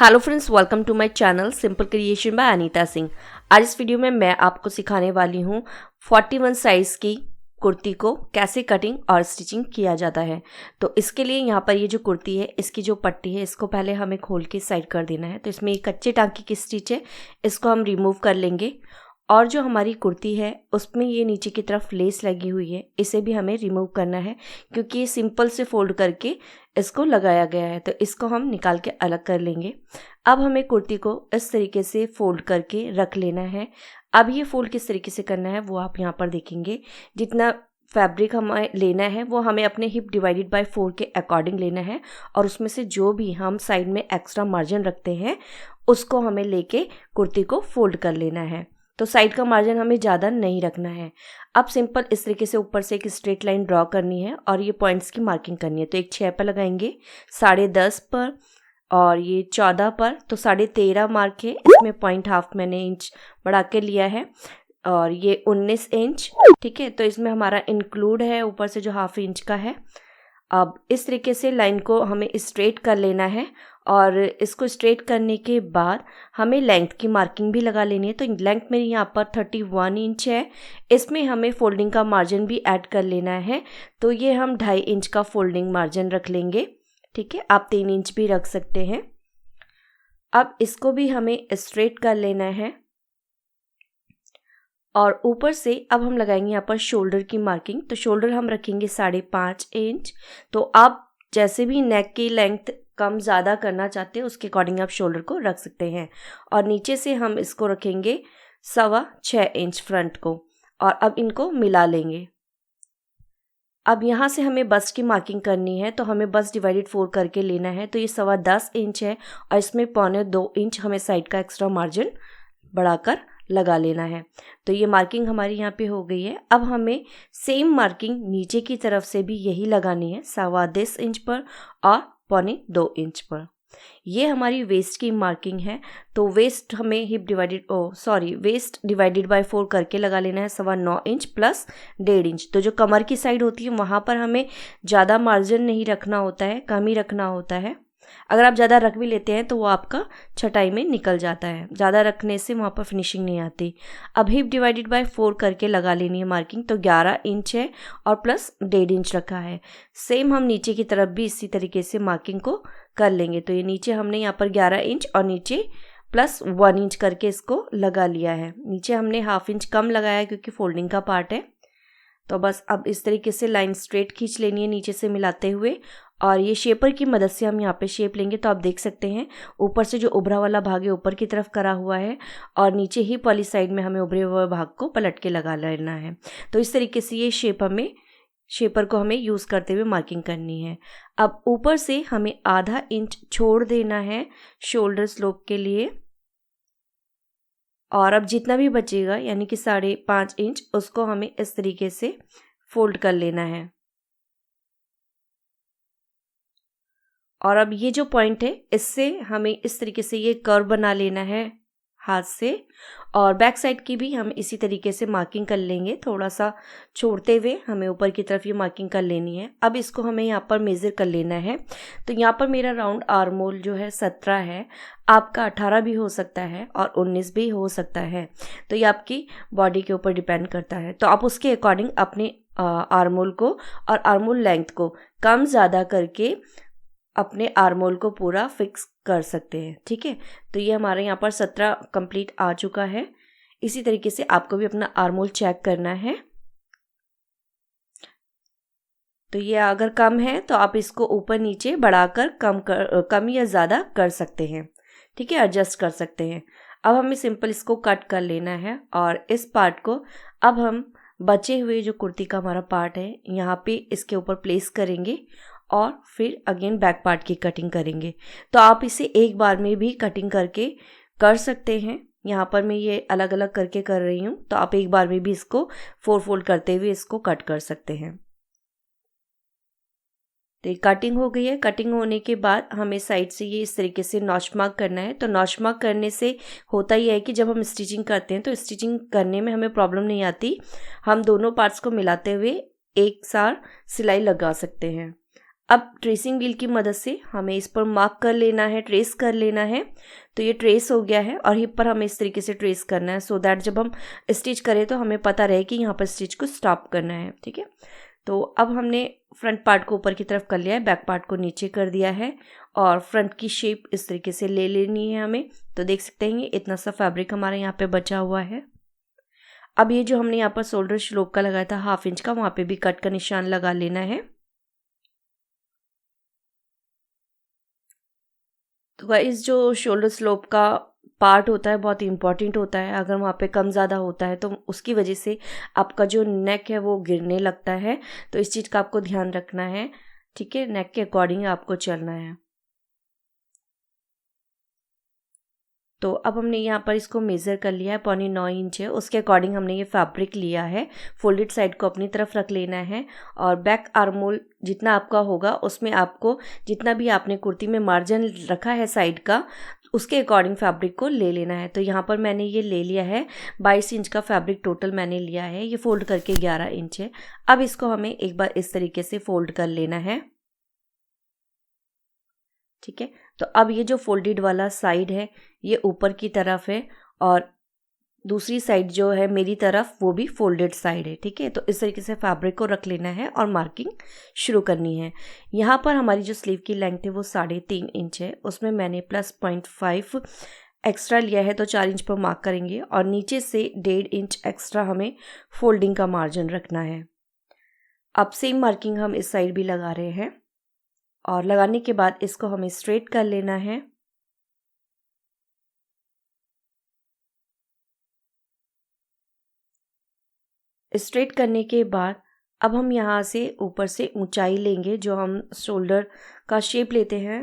Hello friends, welcome to my channel simple creation by Anita Singh. आज इस video में मैं आपको सिखाने वाली हूँ 41 साइज़ की कुर्ती को कैसे कटिंग और स्टिचिंग किया जाता है। तो इसके लिए यहाँ पर ये जो कुर्ती है, इसकी जो पट्टी है, इसको पहले हमें खोल के साइड कर देना है। तो इसमें एक कच्चे टांके की स्टिच है, इसको हम रिमूव कर लेंगे। और जो हमारी कुर्ती है उसमें ये नीचे की तरफ लेस लगी हुई है, इसे भी हमें रिमूव करना है क्योंकि ये सिंपल से फोल्ड करके इसको लगाया गया है। तो इसको हम निकाल के अलग कर लेंगे। अब हमें कुर्ती को इस तरीके से फोल्ड करके रख लेना है। अब ये फोल्ड किस तरीके से करना है वो आप यहाँ पर देखेंगे। जितना फैब्रिक हमें लेना है वो हमें अपने हिप डिवाइडेड बाय 4 के अकॉर्डिंग लेना है, और उसमें से जो भी हम साइड में एक्स्ट्रा मार्जिन रखते हैं उसको हमें लेके कुर्ती को फोल्ड कर लेना है। तो साइड का मार्जिन हमें ज़्यादा नहीं रखना है। अब सिंपल इस तरीके से ऊपर से एक स्ट्रेट लाइन ड्रॉ करनी है और ये पॉइंट्स की मार्किंग करनी है। तो एक 6 पर लगाएंगे, 10.5 पर और ये 14 पर, तो 13.5 मार्क है। इसमें पॉइंट हाफ मैंने इंच बढ़ा के लिया है और ये 19 इंच। ठीक है, तो इसमें हमारा इंक्लूड है ऊपर से जो हाफ इंच का है। अब इस तरीके से लाइन को हमें स्ट्रेट कर लेना है और इसको स्ट्रेट करने के बाद हमें लेंथ की मार्किंग भी लगा लेनी है। तो लेंथ मेरी यहाँ पर 31 इंच है। इसमें हमें फोल्डिंग का मार्जिन भी ऐड कर लेना है, तो ये हम 2.5 इंच का फोल्डिंग मार्जिन रख लेंगे। ठीक है, आप 3 इंच भी रख सकते हैं। अब इसको भी हमें स्ट्रेट कर लेना है और ऊपर से अब हम लगाएंगे यहाँ पर शोल्डर की मार्किंग। तो शोल्डर हम रखेंगे 5.5 इंच। तो आप जैसे भी नेक की लेंथ कम ज़्यादा करना चाहते हैं उसके अकॉर्डिंग आप शोल्डर को रख सकते हैं। और नीचे से हम इसको रखेंगे 6.25 इंच फ्रंट को, और अब इनको मिला लेंगे। अब यहाँ से हमें बस्ट की मार्किंग करनी है, तो हमें बस्ट डिवाइडेड 4 करके लेना है। तो ये 10.25 इंच है और इसमें 1.25 इंच हमें साइड का एक्स्ट्रा मार्जिन बढ़ाकर लगा लेना है। तो ये मार्किंग हमारी यहाँ पे हो गई है। अब हमें सेम मार्किंग नीचे की तरफ से भी यही लगानी है, 10.25 इंच पर और 1.25 इंच पर। ये हमारी वेस्ट की मार्किंग है। तो वेस्ट हमें वेस्ट डिवाइडेड बाय 4 करके लगा लेना है, 9.25 इंच प्लस 1.5 इंच। तो जो कमर की साइड होती है वहाँ पर हमें ज़्यादा मार्जिन नहीं रखना होता है, कम ही रखना होता है। अगर आप ज़्यादा रख भी लेते हैं तो वो आपका छटाई में निकल जाता है, ज़्यादा रखने से वहाँ पर फिनिशिंग नहीं आती। अब हिप डिवाइडेड बाय 4 करके लगा लेनी है मार्किंग। तो 11 इंच है और प्लस 1.5 इंच रखा है। सेम हम नीचे की तरफ भी इसी तरीके से मार्किंग को कर लेंगे। तो ये नीचे हमने यहाँ पर 11 इंच और नीचे प्लस 1 इंच करके इसको लगा लिया है। नीचे हमने हाफ इंच कम लगाया है क्योंकि फोल्डिंग का पार्ट है। तो बस अब इस तरीके से लाइन स्ट्रेट खींच लेनी है नीचे से मिलाते हुए, और ये शेपर की मदद से हम यहाँ पे शेप लेंगे। तो आप देख सकते हैं ऊपर से जो उभरा वाला भाग है ऊपर की तरफ करा हुआ है और नीचे ही वाली साइड में हमें उभरे हुए भाग को पलट के लगा लेना है। तो इस तरीके से ये शेपर को हमें यूज़ करते हुए मार्किंग करनी है। अब ऊपर से हमें आधा इंच छोड़ देना है शोल्डर स्लोप के लिए, और अब जितना भी बचेगा यानी कि 5.5 इंच उसको हमें इस तरीके से फोल्ड कर लेना है। और अब ये जो पॉइंट है इससे हमें इस तरीके से ये कर्व बना लेना है हाथ से, और बैक साइड की भी हम इसी तरीके से मार्किंग कर लेंगे। थोड़ा सा छोड़ते हुए हमें ऊपर की तरफ ये मार्किंग कर लेनी है। अब इसको हमें यहाँ पर मेज़र कर लेना है। तो यहाँ पर मेरा राउंड आर्म होल जो है 17 है, आपका 18 भी हो सकता है और 19 भी हो सकता है। तो ये आपकी बॉडी के ऊपर डिपेंड करता है। तो आप उसके अकॉर्डिंग अपने आर्म होल को और आर्म होल लेंथ को कम ज़्यादा करके अपने आर्म होल को पूरा फिक्स कर सकते हैं। ठीक है, तो ये हमारे यहाँ पर 17 कंप्लीट आ चुका है। इसी तरीके से आपको भी अपना आर्म होल चेक करना है। तो ये अगर कम है तो आप इसको ऊपर नीचे बढ़ाकर कम या ज़्यादा कर सकते हैं। ठीक है, एडजस्ट कर सकते हैं। अब हमें सिंपल इसको कट कर लेना है और इस पार्ट को अब हम बचे हुए जो कुर्ती का हमारा पार्ट है यहाँ पे इसके ऊपर प्लेस करेंगे और फिर अगेन बैक पार्ट की कटिंग करेंगे। तो आप इसे एक बार में भी कटिंग करके कर सकते हैं। यहाँ पर मैं ये अलग अलग करके कर रही हूँ, तो आप एक बार में भी इसको 4 फोल्ड करते हुए इसको कट कर सकते हैं। तो ये कटिंग हो गई है। कटिंग होने के बाद हमें साइड से ये इस तरीके से नॉच मार्क करना है। तो नॉच मार्क करने से होता ही है कि जब हम स्टिचिंग करते हैं तो स्टिचिंग करने में हमें प्रॉब्लम नहीं आती। हम दोनों पार्ट्स को मिलाते हुए एक साथ सिलाई लगा सकते हैं। अब ट्रेसिंग व्हील की मदद से हमें इस पर मार्क कर लेना है, ट्रेस कर लेना है। तो ये ट्रेस हो गया है और हिप पर हमें इस तरीके से ट्रेस करना है, सो दैट जब हम स्टिच करें तो हमें पता रहे कि यहाँ पर स्टिच को स्टॉप करना है। ठीक है, तो अब हमने फ्रंट पार्ट को ऊपर की तरफ कर लिया है, बैक पार्ट को नीचे कर दिया है और फ्रंट की शेप इस तरीके से ले लेनी है हमें। तो देख सकते हैं इतना सा फैब्रिक हमारे यहाँ पे बचा हुआ है। अब ये जो हमने यहाँ पर शोल्डर स्लोप का लगाया था 1/2 इंच का, वहाँ पे भी कट का निशान लगा लेना है। तो गाइस जो शोल्डर स्लोप का पार्ट होता है बहुत इंपॉर्टेंट होता है। अगर वहाँ पे कम ज़्यादा होता है तो उसकी वजह से आपका जो नेक है वो गिरने लगता है। तो इस चीज़ का आपको ध्यान रखना है। ठीक है, नेक के अकॉर्डिंग आपको चलना है। तो अब हमने यहाँ पर इसको मेज़र कर लिया है, 9.25 इंच है, उसके अकॉर्डिंग हमने ये फैब्रिक लिया है। फोल्डेड साइड को अपनी तरफ रख लेना है और बैक आर्म होल जितना आपका होगा उसमें आपको जितना भी आपने कुर्ती में मार्जिन रखा है साइड का, उसके अकॉर्डिंग फैब्रिक को ले लेना है। तो यहाँ पर मैंने ये ले लिया है 22 इंच का फैब्रिक टोटल मैंने लिया है। ये फोल्ड करके 11 इंच है। अब इसको हमें एक बार इस तरीके से फोल्ड कर लेना है। ठीक है, तो अब ये जो फोल्डेड वाला साइड है ये ऊपर की तरफ है और दूसरी साइड जो है मेरी तरफ वो भी फोल्डेड साइड है। ठीक है, तो इस तरीके से फैब्रिक को रख लेना है और मार्किंग शुरू करनी है। यहाँ पर हमारी जो स्लीव की लेंथ है वो 3.5 इंच है, उसमें मैंने +0.5 एक्स्ट्रा लिया है, तो 4 इंच पर मार्क करेंगे और नीचे से 1.5 इंच एक्स्ट्रा हमें फोल्डिंग का मार्जिन रखना है। अब सेम मार्किंग हम इस साइड भी लगा रहे हैं और लगाने के बाद इसको हमें स्ट्रेट कर लेना है। स्ट्रेट करने के बाद अब हम यहाँ से ऊपर से ऊंचाई लेंगे, जो हम शोल्डर का शेप लेते हैं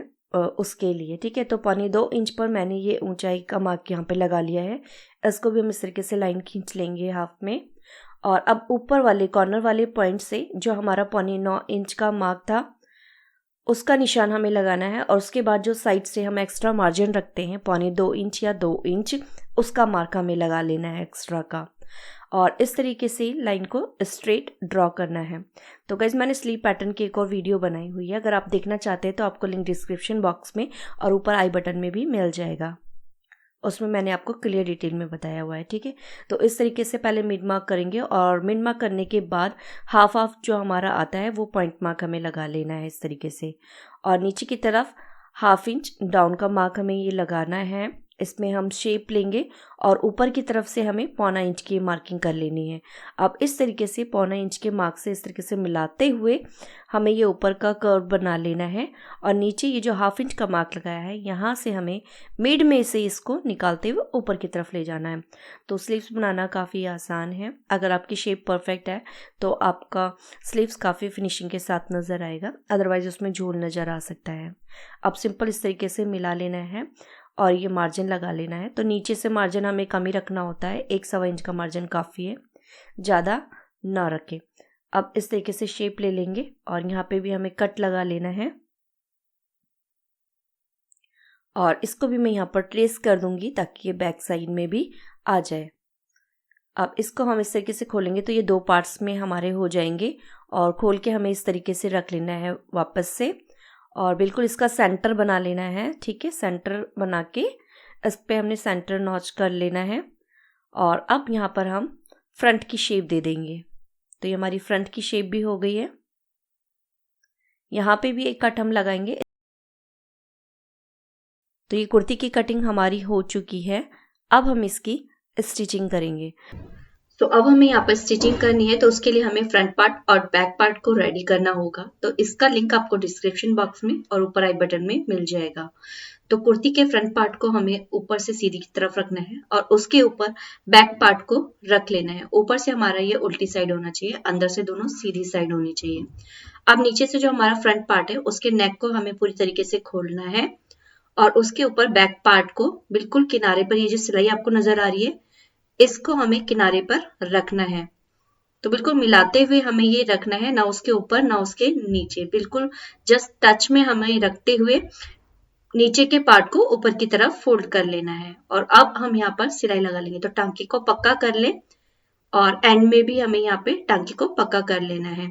उसके लिए। ठीक है, तो 2.25 इंच पर मैंने ये ऊंचाई का मार्क यहाँ पे लगा लिया है। इसको भी हम इस तरीके से लाइन खींच लेंगे हाफ में और अब ऊपर वाले कॉर्नर वाले पॉइंट से जो हमारा 9.25 इंच का मार्क था उसका निशान हमें लगाना है और उसके बाद जो साइड से हम एक्स्ट्रा मार्जिन रखते हैं 2.25 इंच या 2 इंच, उसका मार्क हमें लगा लेना है एक्स्ट्रा का और इस तरीके से लाइन को स्ट्रेट ड्रॉ करना है। तो गाइस मैंने स्लीव पैटर्न की एक और वीडियो बनाई हुई है, अगर आप देखना चाहते हैं तो आपको लिंक डिस्क्रिप्शन बॉक्स में और ऊपर आई बटन में भी मिल जाएगा, उसमें मैंने आपको क्लियर डिटेल में बताया हुआ है। ठीक है, तो इस तरीके से पहले मिड मार्क करेंगे और मिड मार्क करने के बाद हाफ हाफ जो हमारा आता है वो पॉइंट मार्क हमें लगा लेना है इस तरीके से और नीचे की तरफ 1/2 इंच डाउन का मार्क हमें ये लगाना है। इसमें हम शेप लेंगे और ऊपर की तरफ से हमें 1.25 इंच की मार्किंग कर लेनी है। अब इस तरीके से 1.25 इंच के मार्क से इस तरीके से मिलाते हुए हमें ये ऊपर का कर्व बना लेना है और नीचे ये जो 1/2 इंच का मार्क लगाया है यहाँ से हमें मिड में से इसको निकालते हुए ऊपर की तरफ ले जाना है। तो स्लीव्स बनाना काफ़ी आसान है। अगर आपकी शेप परफेक्ट है तो आपका स्लीव्स काफ़ी फिनिशिंग के साथ नज़र आएगा, अदरवाइज उसमें झोल नज़र आ सकता है। अब सिंपल इस तरीके से मिला लेना है और ये मार्जिन लगा लेना है। तो नीचे से मार्जिन हमें कम ही रखना होता है, 1 सवा इंच का मार्जिन काफ़ी है, ज़्यादा ना रखें। अब इस तरीके से शेप ले लेंगे और यहाँ पे भी हमें कट लगा लेना है और इसको भी मैं यहाँ पर ट्रेस कर दूंगी ताकि ये बैक साइड में भी आ जाए। अब इसको हम इस तरीके से खोलेंगे तो ये 2 पार्ट्स में हमारे हो जाएंगे और खोल के हमें इस तरीके से रख लेना है वापस से और बिल्कुल इसका सेंटर बना लेना है। ठीक है, सेंटर बना के इस पर हमने सेंटर नॉच कर लेना है और अब यहाँ पर हम फ्रंट की शेप दे देंगे। तो ये हमारी फ्रंट की शेप भी हो गई है। यहाँ पे भी एक कट हम लगाएंगे। तो ये कुर्ती की कटिंग हमारी हो चुकी है। अब हम इसकी स्टिचिंग करेंगे। तो अब हमें यहाँ पर स्टिचिंग करनी है, तो उसके लिए हमें फ्रंट पार्ट और बैक पार्ट को रेडी करना होगा। तो इसका लिंक आपको डिस्क्रिप्शन बॉक्स में और ऊपर आई बटन में मिल जाएगा। तो कुर्ती के फ्रंट पार्ट को हमें ऊपर से सीधी की तरफ रखना है और उसके ऊपर बैक पार्ट को रख लेना है। ऊपर से हमारा ये उल्टी साइड होना चाहिए, अंदर से दोनों सीधी साइड होनी चाहिए। अब नीचे से जो हमारा फ्रंट पार्ट है उसके नेक को हमें पूरी तरीके से खोलना है और उसके ऊपर बैक पार्ट को बिल्कुल किनारे पर, ये जो सिलाई आपको नजर आ रही है इसको हमें किनारे पर रखना है। तो बिल्कुल मिलाते हुए हमें ये रखना है, ना उसके ऊपर ना उसके नीचे, बिल्कुल जस्ट टच में हमें रखते हुए नीचे के पार्ट को ऊपर की तरफ फोल्ड कर लेना है। और अब हम यहाँ पर सिलाई लगा लेंगे। तो टांके को पक्का कर ले और एंड में भी हमें यहाँ पे टांके को पक्का कर लेना है।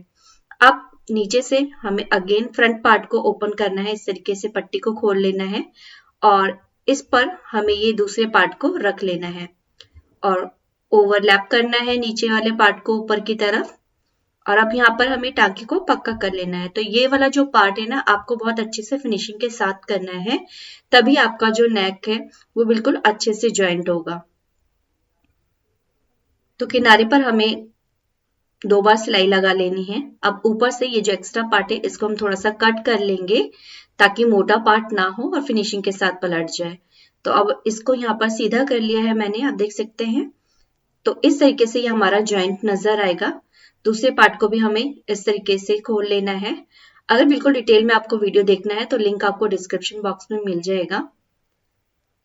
अब नीचे से हमें अगेन फ्रंट पार्ट को ओपन करना है, इस तरीके से पट्टी को खोल लेना है और इस पर हमें ये दूसरे पार्ट को रख लेना है और ओवरलैप करना है नीचे वाले पार्ट को ऊपर की तरफ। और अब यहाँ पर हमें टांके को पक्का कर लेना है। तो ये वाला जो पार्ट है ना, आपको बहुत अच्छे से फिनिशिंग के साथ करना है, तभी आपका जो नेक है वो बिल्कुल अच्छे से जॉइंट होगा। तो किनारे पर हमें 2 बार सिलाई लगा लेनी है। अब ऊपर से ये जो एक्स्ट्रा पार्ट है इसको हम थोड़ा सा कट कर लेंगे ताकि मोटा पार्ट ना हो और फिनिशिंग के साथ पलट जाए। तो अब इसको यहाँ पर सीधा कर लिया है मैंने, आप देख सकते हैं। तो इस तरीके से ये हमारा जॉइंट नजर आएगा। दूसरे पार्ट को भी हमें इस तरीके से खोल लेना है। अगर बिल्कुल डिटेल में आपको वीडियो देखना है तो लिंक आपको डिस्क्रिप्शन बॉक्स में मिल जाएगा।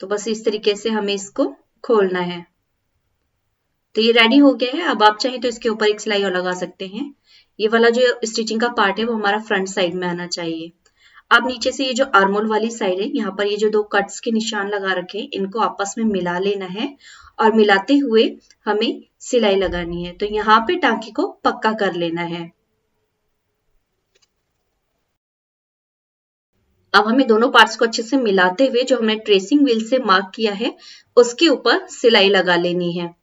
तो बस इस तरीके से हमें इसको खोलना है। तो ये रेडी हो गया है। अब आप चाहें तो इसके ऊपर एक सिलाई और लगा सकते हैं। ये वाला जो स्टिचिंग का पार्ट है वो हमारा फ्रंट साइड में आना चाहिए। अब नीचे से ये जो आर्मोल वाली साइड है, यहाँ पर ये जो 2 कट्स के निशान लगा रखे हैं, इनको आपस में मिला लेना है और मिलाते हुए हमें सिलाई लगानी है। तो यहाँ पे टांके को पक्का कर लेना है। अब हमें दोनों पार्ट्स को अच्छे से मिलाते हुए जो हमने ट्रेसिंग व्हील से मार्क किया है उसके ऊपर सिलाई लगा लेनी है।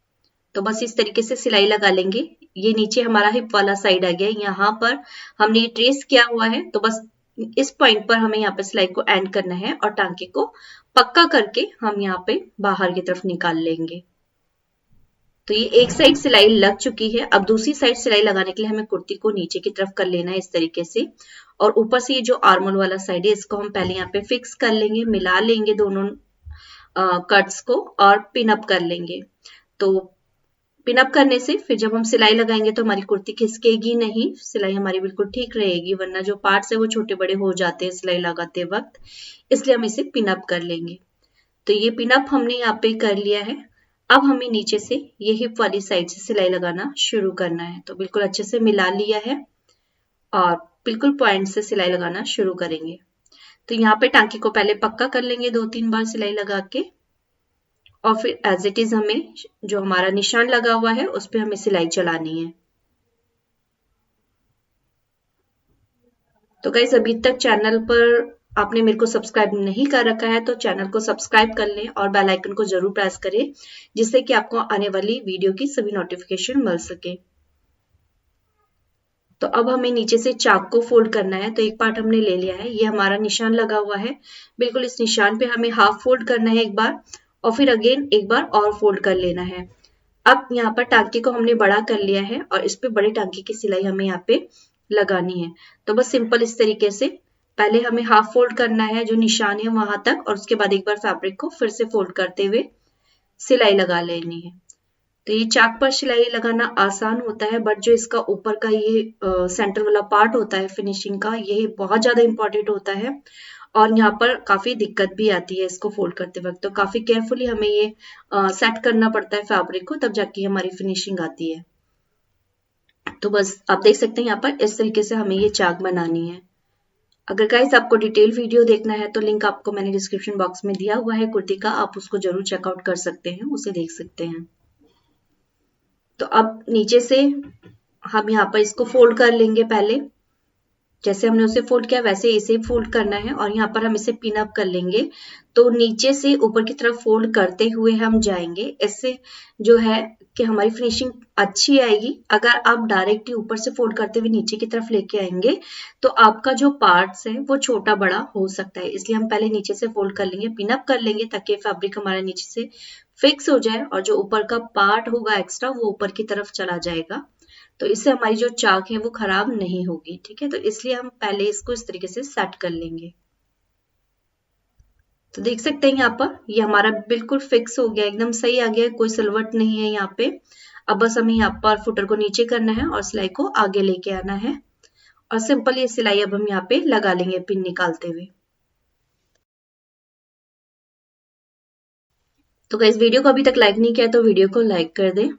तो बस इस तरीके से सिलाई लगा लेंगे। ये नीचे हमारा हिप वाला साइड आ गया, यहाँ पर हमने ये ट्रेस किया हुआ है। तो बस इस पॉइंट पर हमें यहाँ पे सिलाई को एंड करना है और टांके को पक्का करके हम यहाँ पे बाहर की तरफ निकाल लेंगे। तो ये एक साइड सिलाई लग चुकी है। अब दूसरी साइड सिलाई लगाने के लिए हमें कुर्ती को नीचे की तरफ कर लेना है इस तरीके से। और ऊपर से ये जो आर्मोल वाला साइड है इसको हम पहले यहाँ पे फिक्स कर लेंगे, मिला लेंगे दोनों कट्स को और पिन अप कर लेंगे। तो पिन अप करने से फिर जब हम सिलाई लगाएंगे तो हमारी कुर्ती खिसकेगी नहीं, सिलाई हमारी बिल्कुल ठीक रहेगी। वरना जो पार्ट्स है वो छोटे बड़े हो जाते हैं सिलाई लगाते वक्त, इसलिए हम इसे पिन अप कर लेंगे। तो ये पिन अप हमने यहाँ पे कर लिया है। अब हमें नीचे से ये हिप वाली साइड से सिलाई लगाना शुरू करना है। तो बिल्कुल अच्छे से मिला लिया है और बिल्कुल पॉइंट से सिलाई लगाना शुरू करेंगे। तो यहाँ पे टांकी को पहले पक्का कर लेंगे 2-3 बार सिलाई लगा के और फिर एज इट इज हमें जो हमारा निशान लगा हुआ है उस पे हमें सिलाई चलानी है। तो गाइस अभी तक चैनल पर आपने मेरे को सब्सक्राइब नहीं कर रखा है तो चैनल को सब्सक्राइब कर लें और बेल आइकन को जरूर प्रेस करें, जिससे कि आपको आने वाली वीडियो की सभी नोटिफिकेशन मिल सके। तो अब हमें नीचे से चाक को फोल्ड करना है। तो एक पार्ट हमने ले लिया है, ये हमारा निशान लगा हुआ है। बिल्कुल इस निशान पे हमें हाफ फोल्ड करना है एक बार और फिर अगेन एक बार और फोल्ड कर लेना है। अब यहाँ पर टांके को हमने बड़ा कर लिया है और इस पे बड़े टांके की सिलाई हमें यहाँ पे लगानी है। तो बस सिंपल इस तरीके से पहले हमें हाफ फोल्ड करना है जो निशान है वहां तक और उसके बाद एक बार फैब्रिक को फिर से फोल्ड करते हुए सिलाई लगा लेनी है। तो ये चाक पर सिलाई लगाना आसान होता है, बट जो इसका ऊपर का ये सेंटर वाला पार्ट होता है फिनिशिंग का, ये बहुत ज्यादा इंपॉर्टेंट होता है और यहाँ पर काफी दिक्कत भी आती है इसको फोल्ड करते वक्त। तो काफी केयरफुली हमें ये सेट करना पड़ता है फैब्रिक को, तब जाके हमारी फिनिशिंग आती है। तो बस आप देख सकते हैं यहाँ पर इस तरीके से हमें ये चाक बनानी है। अगर गाइस आपको डिटेल वीडियो देखना है तो लिंक आपको मैंने डिस्क्रिप्शन बॉक्स में दिया हुआ है कुर्ती का, आप उसको जरूर चेकआउट कर सकते हैं, उसे देख सकते हैं। तो अब नीचे से हम यहाँ पर इसको फोल्ड कर लेंगे। पहले जैसे हमने उसे फोल्ड किया वैसे इसे फोल्ड करना है और यहाँ पर हम इसे पिन अप कर लेंगे। तो नीचे से ऊपर की तरफ फोल्ड करते हुए हम जाएंगे। इससे जो है कि हमारी फिनिशिंग अच्छी आएगी। अगर आप डायरेक्टली ऊपर से फोल्ड करते हुए नीचे की तरफ लेके आएंगे तो आपका जो पार्ट्स है वो छोटा बड़ा हो सकता है, इसलिए हम पहले नीचे से फोल्ड कर लेंगे, पिन अप कर लेंगे ताकि फैब्रिक हमारा नीचे से फिक्स हो जाए और जो ऊपर का पार्ट होगा एक्स्ट्रा वो ऊपर की तरफ चला जाएगा। तो इससे हमारी जो चाक है वो खराब नहीं होगी, ठीक है। तो इसलिए हम पहले इसको इस तरीके से सेट कर लेंगे। तो देख सकते हैं यहाँ पर ये हमारा बिल्कुल फिक्स हो गया, एकदम सही आ गया, कोई सिलवट नहीं है यहाँ पे। अब बस हमें यहाँ पर फुटर को नीचे करना है और सिलाई को आगे लेके आना है और सिंपल ये सिलाई अब हम यहाँ पे लगा लेंगे पिन निकालते हुए। तो गाइस वीडियो को अभी तक लाइक नहीं किया तो वीडियो को लाइक कर दें।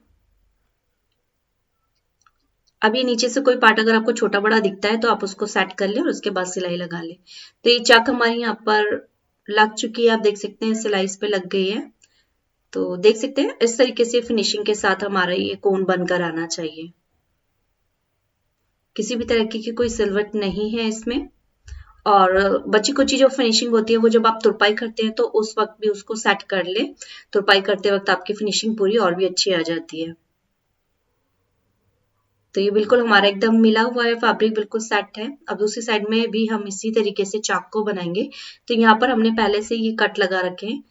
अब ये नीचे से कोई पार्ट अगर आपको छोटा बड़ा दिखता है तो आप उसको सेट कर लें और उसके बाद सिलाई लगा लें। तो ये चाक हमारी यहाँ पर लग चुकी है, आप देख सकते हैं सिलाई इस पे लग गई है। तो देख सकते हैं इस तरीके से फिनिशिंग के साथ हमारा ये कोन बनकर आना चाहिए। किसी भी तरह की कोई सिलवट नहीं है इसमें। और बची कुची जो फिनिशिंग होती है वो जब आप तुरपाई करते हैं तो उस वक्त भी उसको सेट कर ले। तुरपाई करते वक्त आपकी फिनिशिंग पूरी और भी अच्छी आ जाती है। तो ये बिल्कुल हमारा एकदम मिला हुआ है, फैब्रिक बिल्कुल सेट है। अब दूसरी साइड में भी हम इसी तरीके से चाक को बनाएंगे। तो यहाँ पर हमने पहले से ये कट लगा रखे हैं।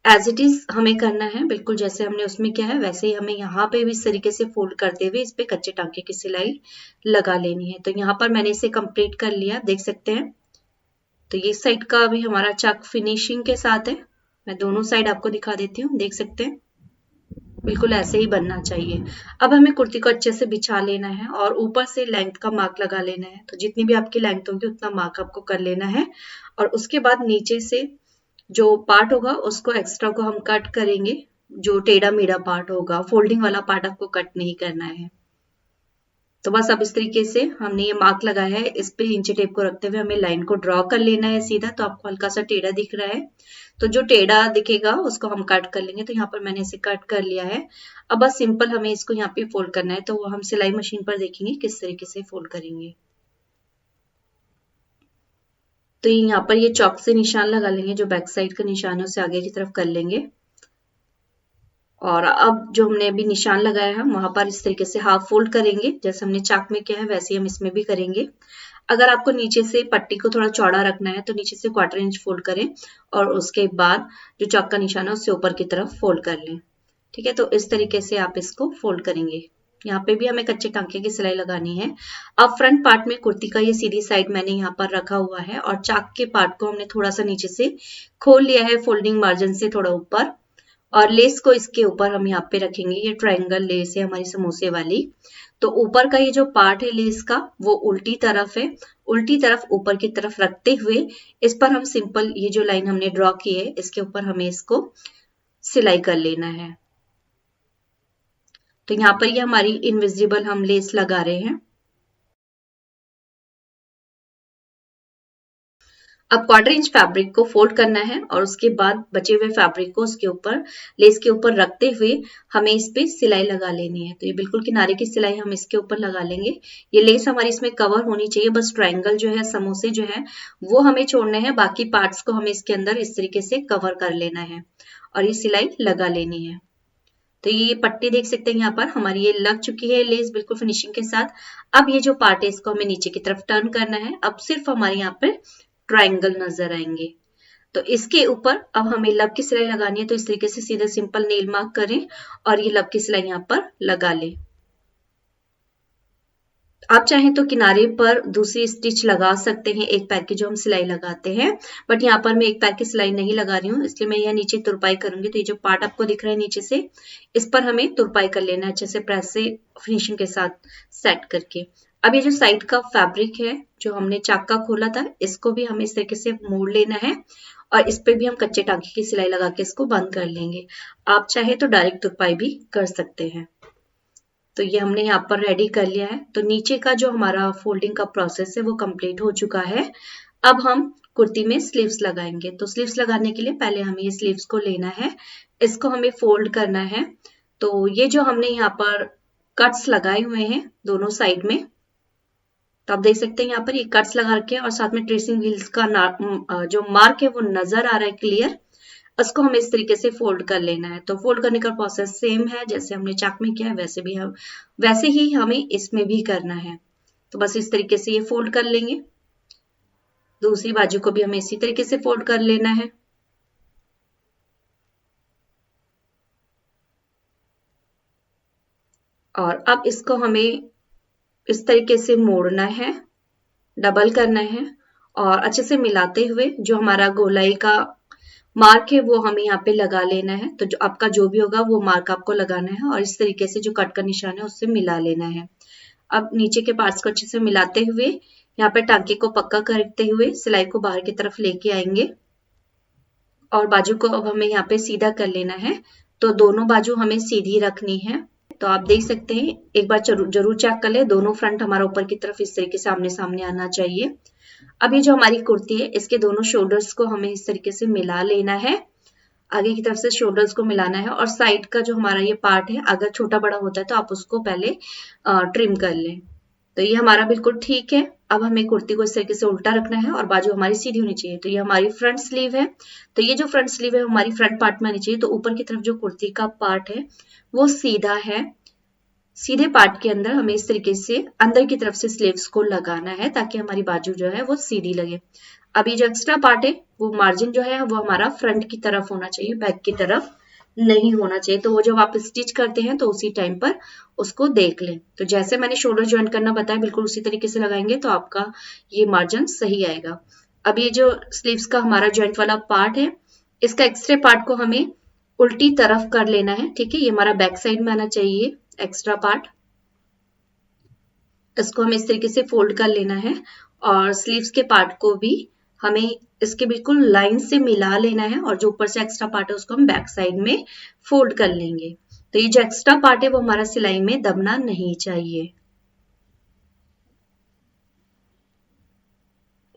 एज इट इज हमें करना है, बिल्कुल जैसे हमने उसमें किया है वैसे ही हमें यहाँ पे भी इस तरीके से फोल्ड करते हुए इस पे कच्चे टांके की सिलाई लगा लेनी है। तो यहाँ पर मैंने इसे कंप्लीट कर लिया, देख सकते हैं। तो ये साइड का भी हमारा चाक फिनिशिंग के साथ है। मैं दोनों साइड आपको दिखा देती हूँ, देख सकते हैं। बिल्कुल ऐसे ही बनना चाहिए। अब हमें कुर्ती को अच्छे से बिछा लेना है और ऊपर से लेंथ का मार्क लगा लेना है। तो जितनी भी आपकी लेंथ होगी उतना मार्क आपको कर लेना है। और उसके बाद नीचे से जो पार्ट होगा उसको एक्स्ट्रा को हम कट करेंगे। जो टेढ़ा मेढ़ा पार्ट होगा, फोल्डिंग वाला पार्ट आपको कट नहीं करना है। तो बस अब इस तरीके से हमने ये मार्क लगाया है, इस पे इंची टेप को रखते हुए हमें लाइन को ड्रॉ कर लेना है सीधा। तो आपको हल्का सा टेढ़ा दिख रहा है, तो जो टेढ़ा दिखेगा उसको हम कट कर लेंगे। तो यहाँ पर मैंने इसे कट कर लिया है। अब बस सिंपल हमें इसको यहाँ पे फोल्ड करना है। तो वो हम सिलाई मशीन पर देखेंगे किस तरीके से फोल्ड करेंगे। तो यहाँ पर ये चॉक से निशान लगा लेंगे, जो बैक साइड का निशान है उसे आगे की तरफ कर लेंगे। और अब जो हमने अभी निशान लगाया है वहां पर इस तरीके से हाफ फोल्ड करेंगे, जैसे हमने चाक में किया है वैसे ही हम इसमें भी करेंगे। अगर आपको नीचे से पट्टी को थोड़ा चौड़ा रखना है तो नीचे से 1/4 इंच फोल्ड करें और उसके बाद जो चाक का निशान है उससे ऊपर की तरफ फोल्ड कर लें। ठीक है, तो इस तरीके से आप इसको फोल्ड करेंगे। यहाँ पे भी हमें कच्चे टांके की सिलाई लगानी है। अब फ्रंट पार्ट में कुर्ती का ये सीधी साइड मैंने यहाँ पर रखा हुआ है और चाक के पार्ट को हमने थोड़ा सा नीचे से खोल लिया है, फोल्डिंग मार्जिन से थोड़ा ऊपर। और लेस को इसके ऊपर हम यहाँ पे रखेंगे। ये ट्रायंगल लेस है हमारी समोसे वाली। तो ऊपर का ये जो पार्ट है लेस का वो उल्टी तरफ है। उल्टी तरफ ऊपर की तरफ रखते हुए इस पर हम सिंपल ये जो लाइन हमने ड्रॉ की है इसके ऊपर हमें इसको सिलाई कर लेना है। तो यहाँ पर ये हमारी इनविजिबल हम लेस लगा रहे हैं। अब 1/4 इंच फैब्रिक को फोल्ड करना है और उसके बाद बचे हुए फैब्रिक को उसके ऊपर लेस के ऊपर रखते हुए हमें इस पे सिलाई लगा लेनी है। तो ये बिल्कुल किनारे की सिलाई हम इसके ऊपर लगा लेंगे। ये लेस हमारी इसमें कवर होनी चाहिए, बस ट्रायंगल जो है समोसे जो है वो हमें छोड़ने हैं, बाकी पार्ट्स को हमें इसके अंदर इस तरीके से कवर कर लेना है और ये सिलाई लगा लेनी है। तो ये पट्टी देख सकते हैं यहाँ पर हमारी ये लग चुकी है लेस बिल्कुल फिनिशिंग के साथ। अब ये जो पार्ट है इसको हमें नीचे की तरफ टर्न करना है। अब सिर्फ हमारे यहाँ पे ट्रायंगल नजर आएंगे। तो इसके ऊपर अब हमें लब की सिलाई लगानी है। तो इस तरीके से सीधा सिंपल नेल मार्क करें और ये लब की सिलाई यहाँ पर लगा लें। आप चाहें तो किनारे पर दूसरी स्टिच लगा सकते हैं एक पैर की जो हम सिलाई लगाते हैं, बट यहाँ पर मैं एक पैर की सिलाई नहीं लगा रही हूँ, इसलिए मैं यहाँ नीचे तुरपाई करूंगी। तो ये जो पार्ट आपको दिख रहा है नीचे से, इस पर हमें तुरपाई कर लेना है अच्छे से प्रेस से फिनिशिंग के साथ सेट करके। अब ये जो साइड का फैब्रिक है जो हमने चाक का खोला था इसको भी हमें इस तरीके से मोड़ लेना है और इस पे भी हम कच्चे टांके की सिलाई लगा के इसको बंद कर लेंगे। आप चाहे तो डायरेक्ट तुरपाई भी कर सकते हैं। तो ये हमने यहाँ पर रेडी कर लिया है। तो नीचे का जो हमारा फोल्डिंग का प्रोसेस है वो कंप्लीट हो चुका है। अब हम कुर्ती में स्लीव्स लगाएंगे। तो स्लीव्स लगाने के लिए पहले हमें ये स्लीव्स को लेना है, इसको हमें फोल्ड करना है। तो ये जो हमने यहाँ पर कट्स लगाए हुए हैं दोनों साइड में, तो आप देख सकते हैं यहाँ पर ये कट्स लगा रखे हैं और साथ में ट्रेसिंग व्हील्स का जो मार्क है वो नजर आ रहा है क्लियर। इसको हमें इस तरीके से फोल्ड कर लेना है। तो फोल्ड करने का प्रोसेस सेम है जैसे हमने चाक में किया है वैसे ही हमें इसमें भी करना है। तो बस इस तरीके से ये फोल्ड कर लेंगे। दूसरी बाजू को भी हमें इसी तरीके से फोल्ड कर लेना है। और अब इसको हमें इस तरीके से मोड़ना है, डबल करना है और अच्छे से मिलाते हुए जो हमारा गोलाई का मार्क है वो हमें यहाँ पे लगा लेना है। तो जो आपका जो भी होगा वो मार्क आपको लगाना है और इस तरीके से जो कट का निशान है उससे मिला लेना है। अब नीचे के पार्ट्स को अच्छे से मिलाते हुए यहाँ पे टांके को पक्का करते हुए सिलाई को बाहर की तरफ लेके आएंगे और बाजू को अब हमें यहाँ पे सीधा कर लेना है। तो दोनों बाजू हमें सीधी रखनी है। तो आप देख सकते हैं, एक बार जरूर चेक कर ले, दोनों फ्रंट हमारा ऊपर की तरफ इस तरीके से आमने सामने आना चाहिए। अब ये जो हमारी कुर्ती है इसके दोनों शोल्डर्स को हमें इस तरीके से मिला लेना है। आगे की तरफ से शोल्डर्स को मिलाना है और साइड का जो हमारा ये पार्ट है अगर छोटा बड़ा होता है तो आप उसको पहले ट्रिम कर लें। तो ये हमारा बिल्कुल ठीक है। अब हमें कुर्ती को इस तरीके से उल्टा रखना है और बाजू हमारी सीधी होनी चाहिए। तो ये हमारी फ्रंट स्लीव है। तो ये जो फ्रंट स्लीव है हमारी फ्रंट पार्ट में आनी चाहिए। तो ऊपर की तरफ जो कुर्ती का पार्ट है वो सीधा है। सीधे पार्ट के अंदर हमें इस तरीके से अंदर की तरफ से स्लीव्स को लगाना है ताकि हमारी बाजू जो है वो सीधी लगे। अब ये जो एक्स्ट्रा पार्ट है वो मार्जिन जो है वो हमारा फ्रंट की तरफ होना चाहिए, बैक की तरफ नहीं होना चाहिए। तो वो जब आप स्टिच करते हैं तो उसी टाइम पर उसको देख लें। तो जैसे मैंने शोल्डर ज्वाइन करना बताया बिल्कुल उसी तरीके से लगाएंगे तो आपका ये मार्जिन सही आएगा। अब ये जो स्लीव्स का हमारा ज्वाइंट वाला पार्ट है इसका एक्स्ट्रा पार्ट को हमें उल्टी तरफ कर लेना है। ठीक है, ये हमारा बैक साइड में आना चाहिए एक्स्ट्रा पार्ट। इसको हमें इस तरीके से फोल्ड कर लेना है और स्लीव्स के पार्ट को भी हमें इसके बिल्कुल लाइन से मिला लेना है और जो ऊपर से एक्स्ट्रा पार्ट है उसको हम बैक साइड में फोल्ड कर लेंगे। तो ये जो एक्स्ट्रा पार्ट है वो हमारा सिलाई में दबना नहीं चाहिए।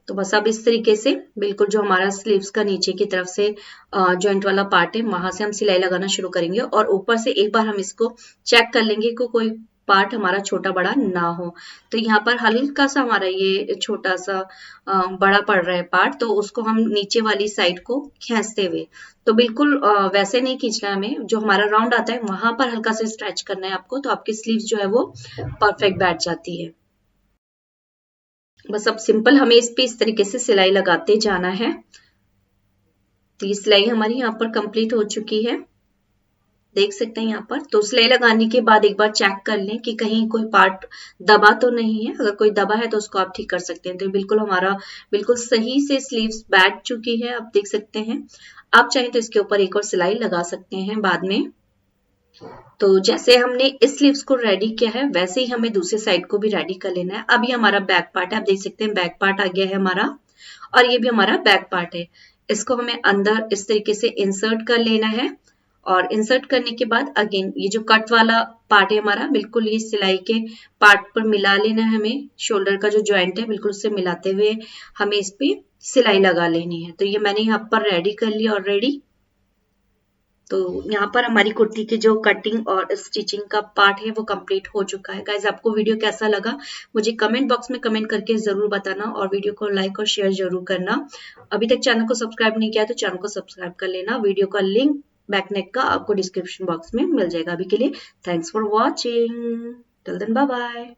तो बस अब इस तरीके से बिल्कुल जो हमारा स्लीव्स का नीचे की तरफ से जॉइंट वाला पार्ट है वहां से हम सिलाई लगाना शुरू करेंगे और ऊपर से एक बार हम इसको चेक कर लेंगे कि कोई पार्ट हमारा छोटा बड़ा ना हो। तो यहाँ पर हल्का सा हमारा ये छोटा सा बड़ा पड़ रहा है पार्ट, तो उसको हम नीचे वाली साइड को खींचते हुए, तो बिल्कुल वैसे नहीं खींचना है हमें, जो हमारा राउंड आता है वहां पर हल्का से स्ट्रेच करना है आपको, तो आपकी स्लीव्स जो है वो परफेक्ट बैठ जाती है। बस अब सिंपल हमें इस पे इस तरीके से सिलाई लगाते जाना है। तो ये सिलाई हमारी यहाँ पर कंप्लीट हो चुकी है, देख सकते हैं यहाँ पर। तो सिलाई लगाने के बाद एक बार चेक कर लें कि कहीं कोई पार्ट दबा तो नहीं है। अगर कोई दबा है तो उसको आप ठीक कर सकते हैं। तो बिल्कुल हमारा बिल्कुल सही से स्लीव्स बैठ चुकी है, आप देख सकते हैं। आप चाहें तो इसके ऊपर एक और सिलाई लगा सकते हैं बाद में। तो जैसे हमने इस स्लीव्स को रेडी किया है वैसे ही हमें दूसरी साइड को भी रेडी कर लेना है। अब ये हमारा बैक पार्ट है, आप देख सकते हैं बैक पार्ट आ गया है हमारा, और ये भी हमारा बैक पार्ट है। इसको हमें अंदर इस तरीके से इंसर्ट कर लेना है और इंसर्ट करने के बाद अगेन ये जो कट वाला पार्ट है हमारा बिल्कुल ये सिलाई के पार्ट पर मिला लेना है हमें। शोल्डर का जो ज्वाइंट है बिल्कुल उससे मिलाते हुए हमें इस पे सिलाई लगा लेनी है। तो ये मैंने यहाँ पर रेडी कर लिया ऑलरेडी। तो यहाँ पर हमारी कुर्ती की जो कटिंग और स्टिचिंग का पार्ट है वो कंप्लीट हो चुका है। गाइज आपको वीडियो कैसा लगा मुझे कमेंट बॉक्स में कमेंट करके जरूर बताना और वीडियो को लाइक और शेयर जरूर करना। अभी तक चैनल को सब्सक्राइब नहीं किया तो चैनल को सब्सक्राइब कर लेना। वीडियो का लिंक बैक नेक का आपको डिस्क्रिप्शन बॉक्स में मिल जाएगा। अभी के लिए thanks for watching, till then bye bye.